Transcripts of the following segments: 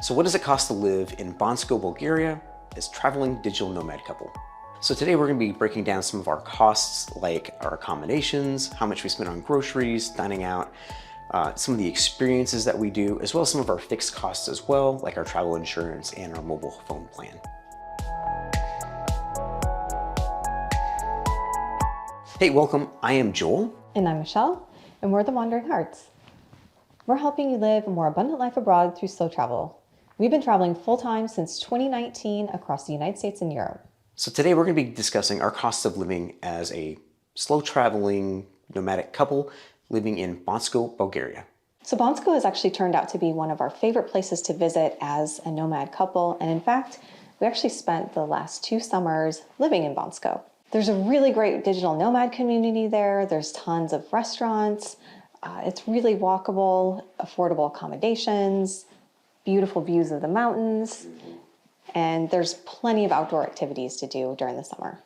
So what does it cost to live in Bansko, Bulgaria as traveling digital nomad couple? So today we're going to be breaking down some of our costs, like our accommodations, how much we spend on groceries, dining out, some of the experiences that we do, as well as some of our fixed costs as well, like our travel insurance and our mobile phone plan. Hey, welcome. I am Joel. And I'm Michelle, and we're the Wandering Hearts. We're helping you live a more abundant life abroad through slow travel. We've been traveling full-time since 2019 across the United States and Europe. So today we're going to be discussing our costs of living as a slow traveling nomadic couple living in Bansko, Bulgaria. So Bansko has actually turned out to be one of our favorite places to visit as a nomad couple. And in fact, we actually spent the last 2 summers living in Bansko. There's a really great digital nomad community there. There's tons of restaurants. It's really walkable, affordable accommodations, beautiful views of the mountains, and there's plenty of outdoor activities to do during the summer.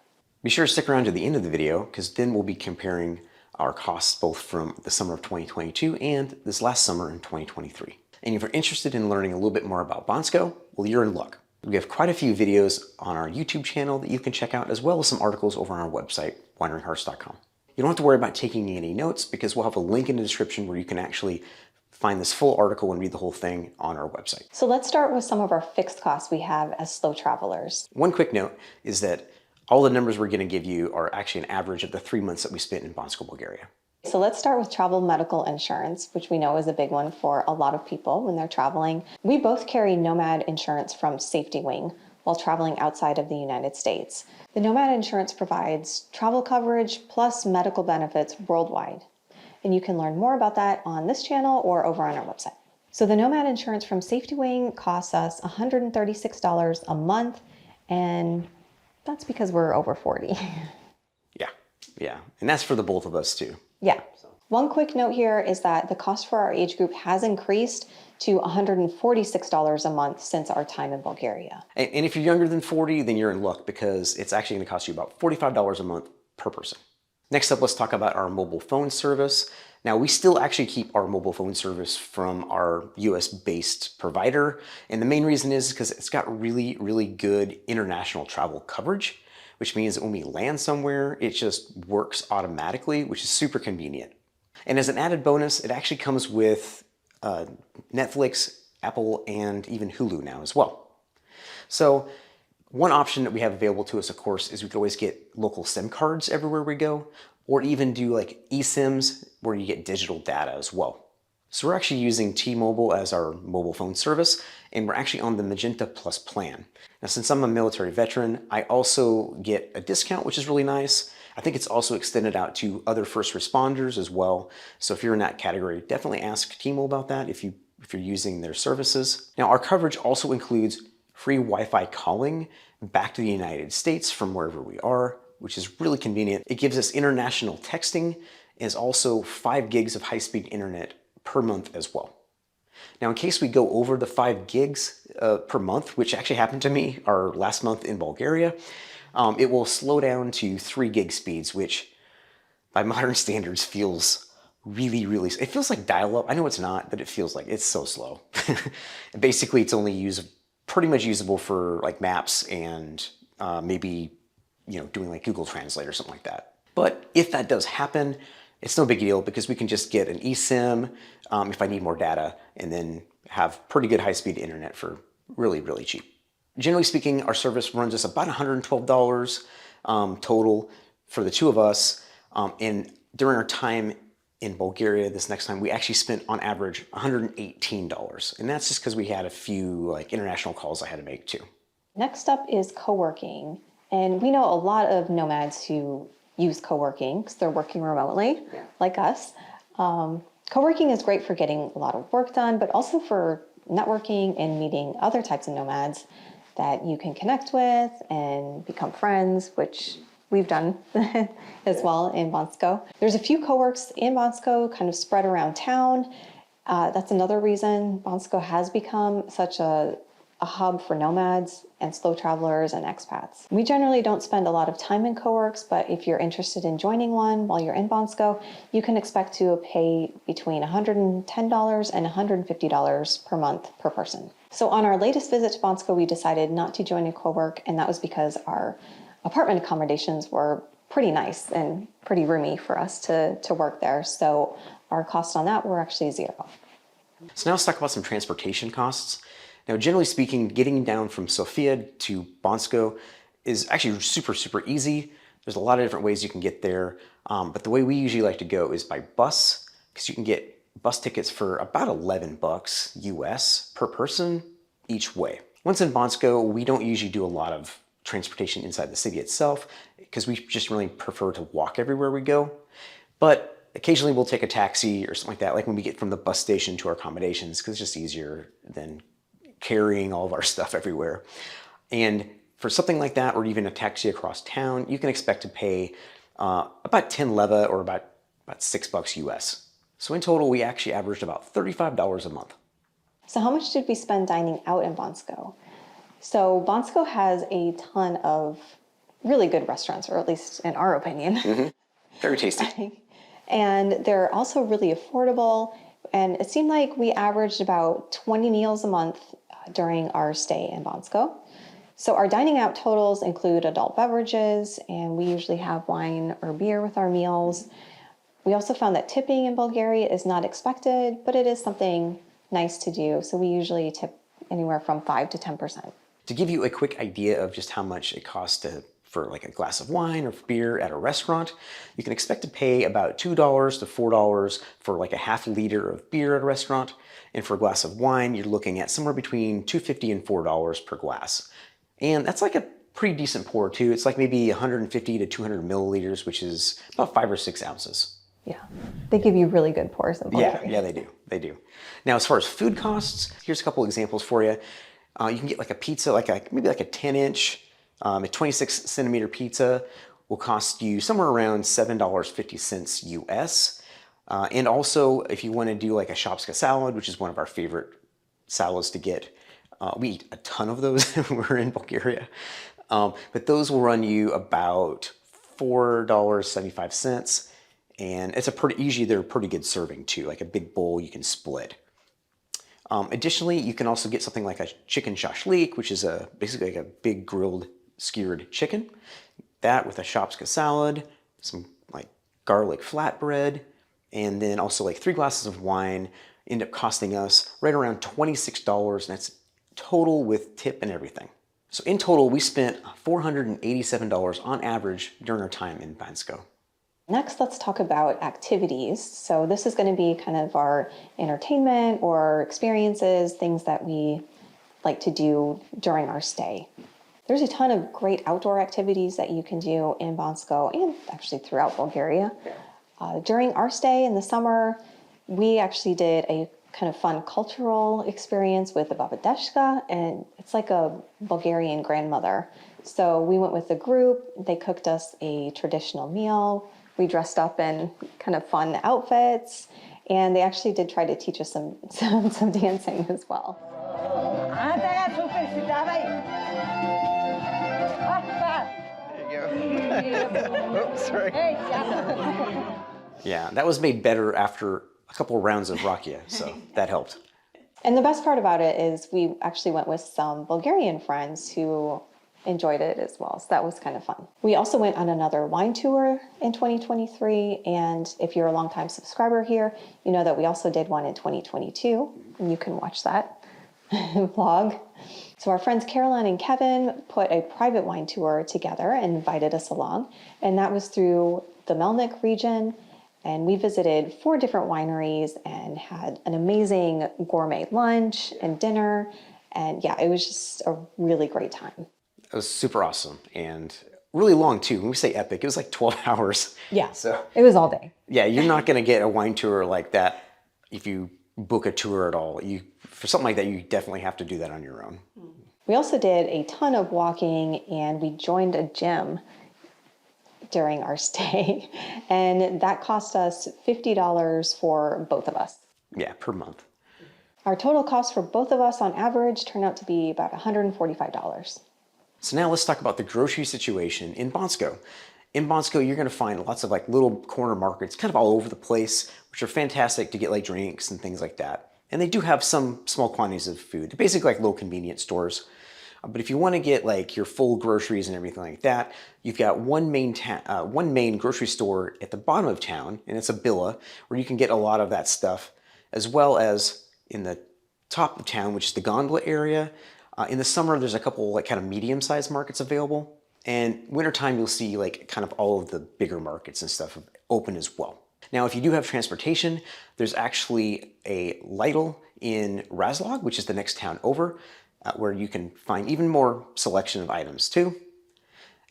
Be sure to stick around to the end of the video because then we'll be comparing our costs both from the summer of 2022 and this last summer in 2023. And if you're interested in learning a little bit more about Bansko, well, you're in luck. We have quite a few videos on our YouTube channel that you can check out, as well as some articles over on our website, wanderinghearts.com. You don't have to worry about taking any notes because we'll have a link in the description where you can actually find this full article and read the whole thing on our website. So let's start with some of our fixed costs we have as slow travelers. One quick note is that all the numbers we're going to give you are actually an average of the 3 months that we spent in Bansko, Bulgaria. So let's start with travel medical insurance, which we know is a big one for a lot of people when they're traveling. We both carry Nomad insurance from Safety Wing while traveling outside of the United States. The Nomad insurance provides travel coverage plus medical benefits worldwide. And you can learn more about that on this channel or over on our website. So the Nomad insurance from Safety Wing costs us $136 a month, and that's because we're over 40. Yeah, and that's for the both of us too. Yeah. One quick note here is that the cost for our age group has increased to $146 a month since our time in Bulgaria. And if you're younger than 40, then you're in luck because it's actually going to cost you about $45 a month per person. Next up, let's talk about our mobile phone service. Now, we still actually keep our mobile phone service from our US-based provider. And the main reason is because it's got really, really good international travel coverage, which means that when we land somewhere, it just works automatically, which is super convenient. And as an added bonus, it actually comes with Netflix, Apple, and even Hulu now as well. So one option that we have available to us, of course, is we could always get local SIM cards everywhere we go, or even do like eSIMs where you get digital data as well. So we're actually using T-Mobile as our mobile phone service, and we're actually on the Magenta Plus plan. Now, since I'm a military veteran, I also get a discount, which is really nice. I think it's also extended out to other first responders as well. So if you're in that category, definitely ask T-Mobile about that if you're using their services. Now, our coverage also includes free Wi-Fi calling back to the United States from wherever we are, which is really convenient. It gives us international texting and is also 5 gigs of high-speed internet per month as well. Now, in case we go over the 5 gigs per month, which actually happened to me our last month in Bulgaria, it will slow down to 3 gig speeds, which by modern standards feels really, it feels like dial-up. I know it's not, but it feels like it's so slow. Basically, it's only pretty much usable for like maps and maybe, doing like Google Translate or something like that. But if that does happen, it's no big deal because we can just get an eSIM if I need more data and then have pretty good high-speed internet for really, really cheap. Generally speaking, our service runs us about $112 total for the 2 of us. And during our time in Bulgaria this next time, we actually spent on average $118. And that's just because we had a few like international calls I had to make too. Next up is co-working. And we know a lot of nomads who use co-working because they're working remotely, like us. Co-working is great for getting a lot of work done, but also for networking and meeting other types of nomads that you can connect with and become friends, which we've done as well in Bansko. There's a few co-works in Bansko kind of spread around town. That's another reason Bansko has become such a a hub for nomads and slow travelers and expats. We generally don't spend a lot of time in co-works, but if you're interested in joining one while you're in Bansko, you can expect to pay between $110 and $150 per month per person. So on our latest visit to Bansko, we decided not to join a co-work, and that was because our apartment accommodations were pretty nice and pretty roomy for us to work there. So our costs on that were actually zero. So now let's talk about some transportation costs. Now, generally speaking, getting down from Sofia to Bansko is actually super easy. There's a lot of different ways you can get there, but the way we usually like to go is by bus, because you can get bus tickets for about $11 US per person each way. Once in Bansko, we don't usually do a lot of transportation inside the city itself, because we just really prefer to walk everywhere we go. But occasionally we'll take a taxi or something like that, like when we get from the bus station to our accommodations, because it's just easier than carrying all of our stuff everywhere. And for something like that, or even a taxi across town, you can expect to pay about 10 leva, or about $6 US. So in total, we actually averaged about $35 a month. So how much did we spend dining out in Bansko? So Bansko has a ton of really good restaurants, or at least in our opinion. Very tasty. And they're also really affordable. And it seemed like we averaged about 20 meals a month during our stay in Bansko. So our dining out totals include adult beverages, and we usually have wine or beer with our meals. We also found that tipping in Bulgaria is not expected, but it is something nice to do. So we usually tip anywhere from 5 to 10%. To give you a quick idea of just how much it costs for like a glass of wine or beer at a restaurant, you can expect to pay about $2 to $4 for like a half liter of beer at a restaurant. And for a glass of wine, you're looking at somewhere between $2.50 and $4 per glass. And that's like a pretty decent pour too. It's like maybe 150 to 200 milliliters, which is about 5 or 6 ounces. Yeah, they give you really good pours in Bulgaria. Yeah, they do. Now, as far as food costs, here's a couple examples for you. You can get like a pizza, maybe like a 10-inch, a 26 centimeter pizza will cost you somewhere around $7.50 US. And also, if you want to do like a shopska salad, which is one of our favorite salads to get, we eat a ton of those when we're in Bulgaria. But those will run you about $4.75. And it's usually they're a pretty good serving too, like a big bowl you can split. Additionally, you can also get something like a chicken shashlik, which is basically like a big grilled skewered chicken. That with a shopska salad, some like garlic flatbread, and then also like 3 glasses of wine end up costing us right around $26, and that's total with tip and everything. So in total, we spent $487 on average during our time in Bansko. Next, let's talk about activities. So this is going to be kind of our entertainment or experiences, things that we like to do during our stay. There's a ton of great outdoor activities that you can do in Bansko and actually throughout Bulgaria. During our stay in the summer, we actually did a kind of fun cultural experience with the babadeshka, and it's like a Bulgarian grandmother. So we went with the group, they cooked us a traditional meal. We dressed up in kind of fun outfits, and they actually did try to teach us some dancing as well. Oops, sorry. Yeah, that was made better after a couple rounds of rakia, so that helped. And the best part about it is we actually went with some Bulgarian friends who enjoyed it as well. So that was kind of fun. We also went on another wine tour in 2023. And if you're a longtime subscriber here, you know that we also did one in 2022. And you can watch that vlog. So our friends Caroline and Kevin put a private wine tour together and invited us along. And that was through the Melnik region. And we visited 4 different wineries and had an amazing gourmet lunch and dinner. And yeah, it was just a really great time. It was super awesome and really long too. When we say epic, it was like 12 hours. Yeah, so it was all day. Yeah, you're not going to get a wine tour like that if you book a tour at all. For something like that, you definitely have to do that on your own. We also did a ton of walking, and we joined a gym during our stay, and that cost us $50 for both of us. Yeah, per month. Our total cost for both of us on average turned out to be about $145. So now let's talk about the grocery situation in Bansko. In Bansko, you're going to find lots of like little corner markets kind of all over the place, which are fantastic to get like drinks and things like that. And they do have some small quantities of food. They're basically like little convenience stores. But if you want to get like your full groceries and everything like that, you've got one main grocery store at the bottom of town, and it's a Billa, where you can get a lot of that stuff, as well as in the top of town, which is the gondola area. In the summer, there's a couple like kind of medium-sized markets available, and wintertime you'll see like kind of all of the bigger markets and stuff open as well. Now, if you do have transportation, there's actually a Lidl in Razlog, which is the next town over, where you can find even more selection of items too.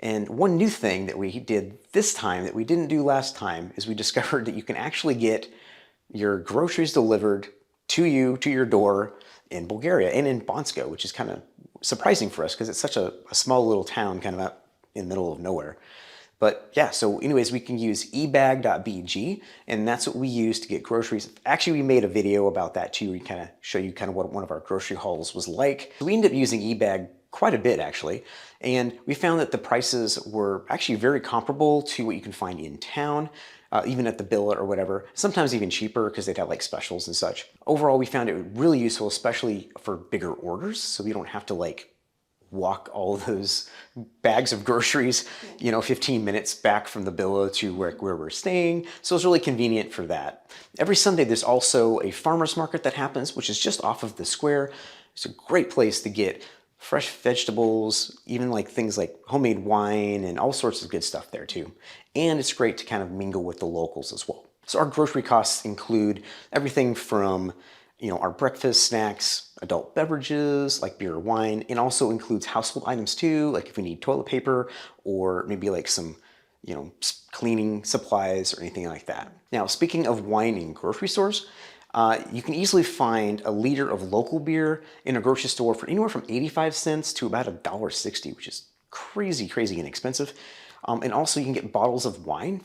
And one new thing that we did this time that we didn't do last time is we discovered that you can actually get your groceries delivered to you, to your door in Bulgaria and in Bansko, which is kind of surprising for us because it's such a small little town kind of out in the middle of nowhere. But yeah, so anyways, we can use ebag.bg, and that's what we use to get groceries. Actually, we made a video about that too. We kind of show you kind of what one of our grocery hauls was like. We ended up using ebag quite a bit actually, and we found that the prices were actually very comparable to what you can find in town, even at the Billa or whatever, sometimes even cheaper because they'd have like specials and such. Overall, we found it really useful, especially for bigger orders, so we don't have to like walk all those bags of groceries, 15 minutes back from the Billa to where we're staying. So it's really convenient for that. Every Sunday, there's also a farmer's market that happens, which is just off of the square. It's a great place to get fresh vegetables, even like things like homemade wine and all sorts of good stuff there too. And it's great to kind of mingle with the locals as well. So our grocery costs include everything from our breakfast, snacks, adult beverages like beer or wine, and also includes household items too, like if we need toilet paper or maybe like some, cleaning supplies or anything like that. Now, speaking of wine in grocery stores, you can easily find a liter of local beer in a grocery store for anywhere from 85 cents to about $1.60, which is crazy, crazy inexpensive. And also you can get bottles of wine,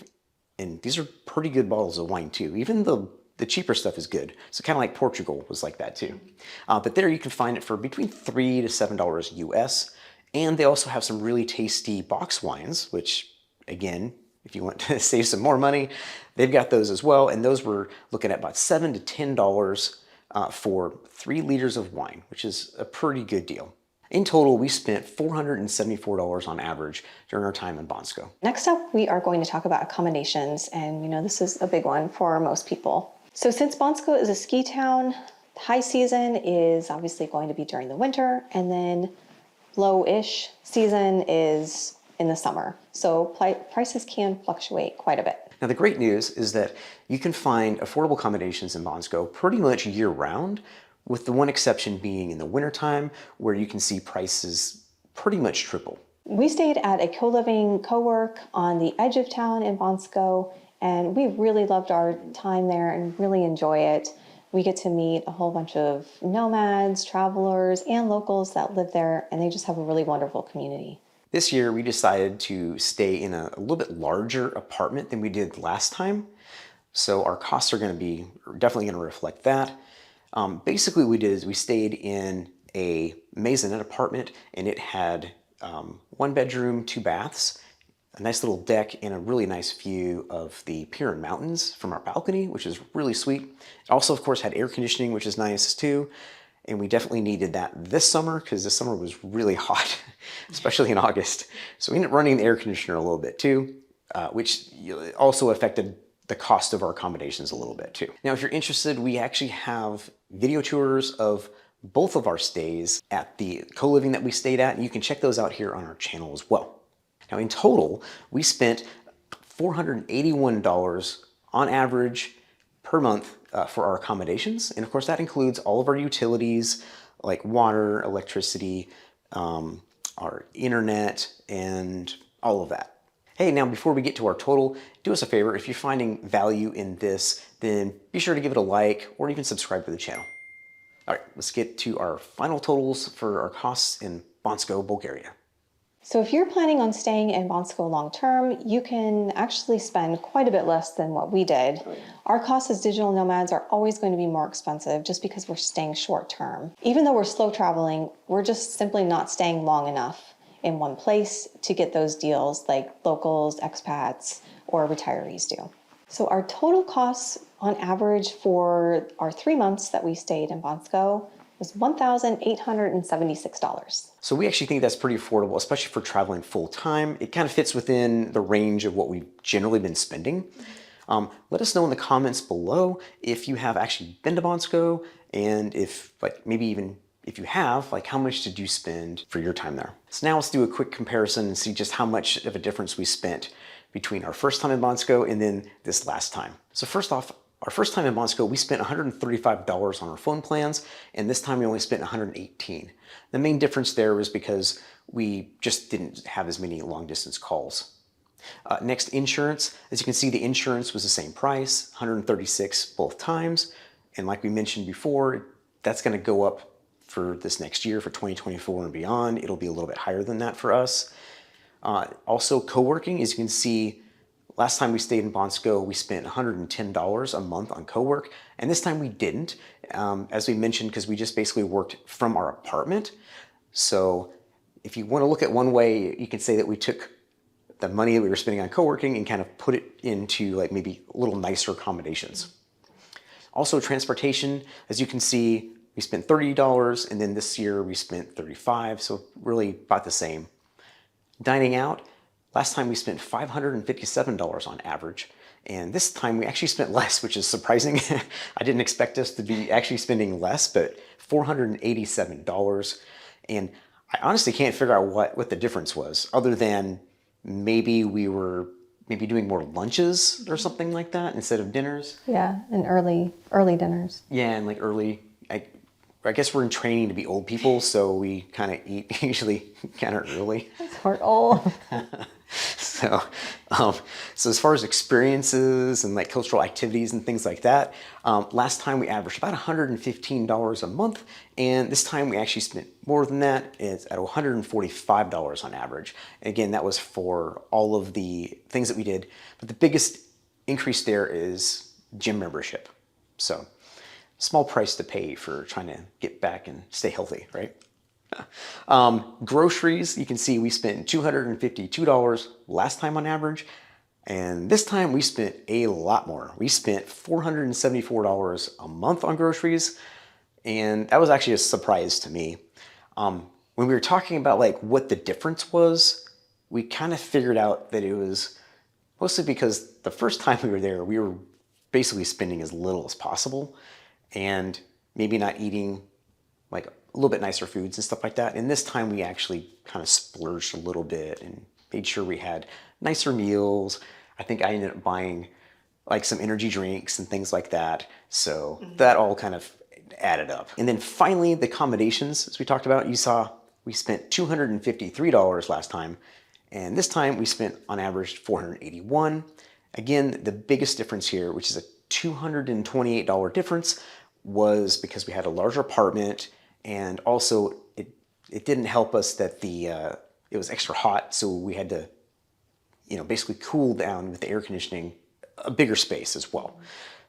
and these are pretty good bottles of wine too. Even the cheaper stuff is good. So kind of like Portugal was like that too. But there you can find it for between $3 to $7 US. And they also have some really tasty box wines, which again, if you want to save some more money, they've got those as well. And those we're looking at about $7 to $10 for 3 liters of wine, which is a pretty good deal. In total, we spent $474 on average during our time in Bansko. Next up, we are going to talk about accommodations, and we know this is a big one for most people. So since Bansko is a ski town, high season is obviously going to be during the winter, and then low-ish season is in the summer. So prices can fluctuate quite a bit. Now the great news is that you can find affordable accommodations in Bansko pretty much year-round, with the one exception being in the wintertime, where you can see prices pretty much triple. We stayed at a co-living, co-work on the edge of town in Bansko, and we really loved our time there and really enjoy it. We get to meet a whole bunch of nomads, travelers, and locals that live there, and they just have a really wonderful community. This year, we decided to stay in a little bit larger apartment than we did last time. So our costs are definitely going to reflect that. Basically, what we did is we stayed in a maisonette apartment, and it had 1 bedroom, 2 baths, a nice little deck, and a really nice view of the Pirin Mountains from our balcony, which is really sweet. It also, of course, had air conditioning, which is nice too. And we definitely needed that this summer because this summer was really hot, especially in August. So we ended up running the air conditioner a little bit too, which also affected the cost of our accommodations a little bit too. Now, if you're interested, we actually have video tours of both of our stays at the co-living that we stayed at, and you can check those out here on our channel as well. Now, in total, we spent $481 on average per month for our accommodations. And of course, that includes all of our utilities like water, electricity, our internet, and all of that. Hey, now before we get to our total, do us a favor. If you're finding value in this, then be sure to give it a like or even subscribe to the channel. All right, let's get to our final totals for our costs in Bansko, Bulgaria. So if you're planning on staying in Bansko long term, you can actually spend quite a bit less than what we did. Our costs as digital nomads are always going to be more expensive just because we're staying short term. Even though we're slow traveling, we're just simply not staying long enough in one place to get those deals like locals, expats, or retirees do. So our total costs on average for our 3 months that we stayed in Bansko was $1,876. So we actually think that's pretty affordable, especially for traveling full time. It kind of fits within the range of what we've generally been spending. Let us know in the comments below if you have actually been to Bansko, and if maybe even if you have, how much did you spend for your time there? So now let's do a quick comparison and see just how much of a difference we spent between our first time in Bansko and then this last time. So first off, our first time in Bansko, we spent $135 on our phone plans, and this time we only spent $118. The main difference there was because we just didn't have as many long distance calls. Next, insurance. As you can see, the insurance was the same price, $136 both times. And like we mentioned before, that's gonna go up for this next year, for 2024 and beyond. It'll be a little bit higher than that for us. Also, co-working, as you can see, last time we stayed in Bansko, we spent $110 a month on co-work, and this time we didn't, as we mentioned, because we just basically worked from our apartment. So if you want to look at one way, you can say that we took the money that we were spending on co-working and kind of put it into maybe a little nicer accommodations. Also, transportation, as you can see, we spent $30, and then this year we spent $35, so really about the same. Dining out, last time we spent $557 on average, and this time we actually spent less, which is surprising. I didn't expect us to be actually spending less, but $487. And I honestly can't figure out what the difference was, other than maybe we were doing more lunches or something like that instead of dinners. Yeah, and early dinners. Yeah, and early, I guess we're in training to be old people, so we kind of eat usually kind of early. We're old. So as far as experiences and cultural activities and things like that, last time we averaged about $115 a month, and this time we actually spent more than that. It's at $145 on average. And again, that was for all of the things that we did, but the biggest increase there is gym membership. So small price to pay for trying to get back and stay healthy, right? Groceries, you can see we spent $252 last time on average, and this time we spent a lot more. We spent $474 a month on groceries, and that was actually a surprise to me. When we were talking about what the difference was, we kind of figured out that it was mostly because the first time we were there, we were basically spending as little as possible and maybe not eating a little bit nicer foods and stuff like that. And this time we actually kind of splurged a little bit and made sure we had nicer meals. I think I ended up buying some energy drinks and things like that. So that all kind of added up. And then finally, the accommodations, as we talked about, you saw we spent $253 last time. And this time we spent on average $481. Again, the biggest difference here, which is a $228 difference, was because we had a larger apartment, and also it didn't help us that it was extra hot, so we had to basically cool down with the air conditioning a bigger space as well.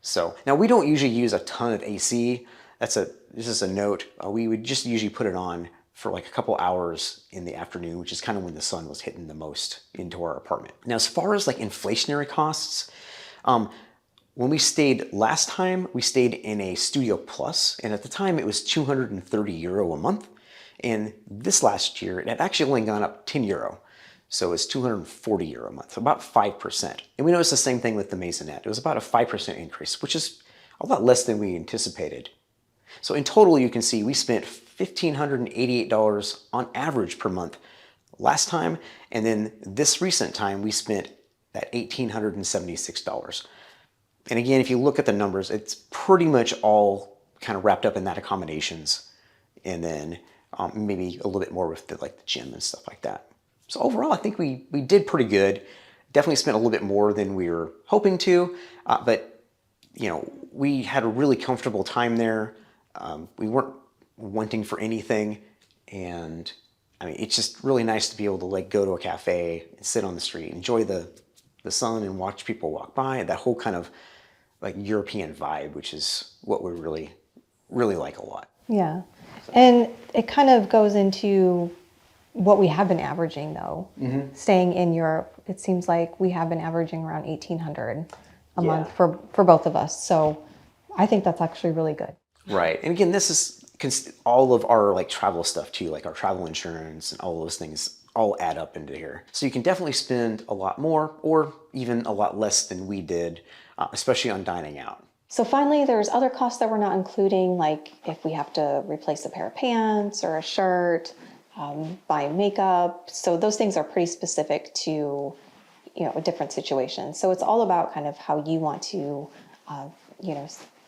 So now we don't usually use a ton of AC. This is a note. We would just usually put it on for a couple hours in the afternoon, which is kind of when the sun was hitting the most into our apartment. Now, as far as inflationary costs, when we stayed last time, we stayed in a Studio Plus, and at the time it was €230 a month. And this last year, it had actually only gone up €10. So it's €240 a month, about 5%. And we noticed the same thing with the Maisonette. It was about a 5% increase, which is a lot less than we anticipated. So in total, you can see we spent $1,588 on average per month last time. And then this recent time, we spent that $1,876. And again, if you look at the numbers, it's pretty much all kind of wrapped up in that accommodations, and then maybe a little bit more with the gym and stuff like that. So overall, I think we did pretty good. Definitely spent a little bit more than we were hoping to, but we had a really comfortable time there. We weren't wanting for anything, and I mean, it's just really nice to be able to like go to a cafe and sit on the street, enjoy the sun and watch people walk by. That whole kind of like European vibe, which is what we really, really like a lot. Yeah. And it kind of goes into what we have been averaging though. Staying in Europe, it seems like we have been averaging around 1,800 a month for both of us. So I think that's actually really good. Right. And again, this is all of our like travel stuff too, like our travel insurance and all those things all add up into here. So you can definitely spend a lot more or even a lot less than we did, especially on dining out. So finally, there's other costs that we're not including, like if we have to replace a pair of pants or a shirt, buy makeup. So those things are pretty specific to, a different situation. So it's all about kind of how you want to,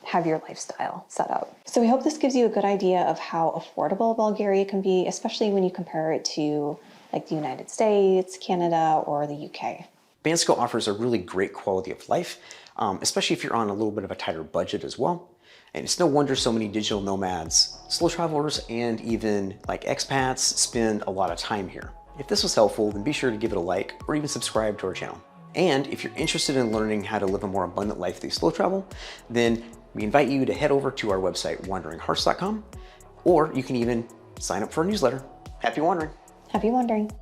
have your lifestyle set up. So we hope this gives you a good idea of how affordable Bulgaria can be, especially when you compare it to like the United States, Canada, or the UK. Bansko offers a really great quality of life, especially if you're on a little bit of a tighter budget as well. And it's no wonder so many digital nomads, slow travelers, and even like expats spend a lot of time here. If this was helpful, then be sure to give it a like or even subscribe to our channel. And if you're interested in learning how to live a more abundant life through slow travel, then we invite you to head over to our website, wanderinghartz.com, or you can even sign up for our newsletter. Happy wandering! Happy wandering!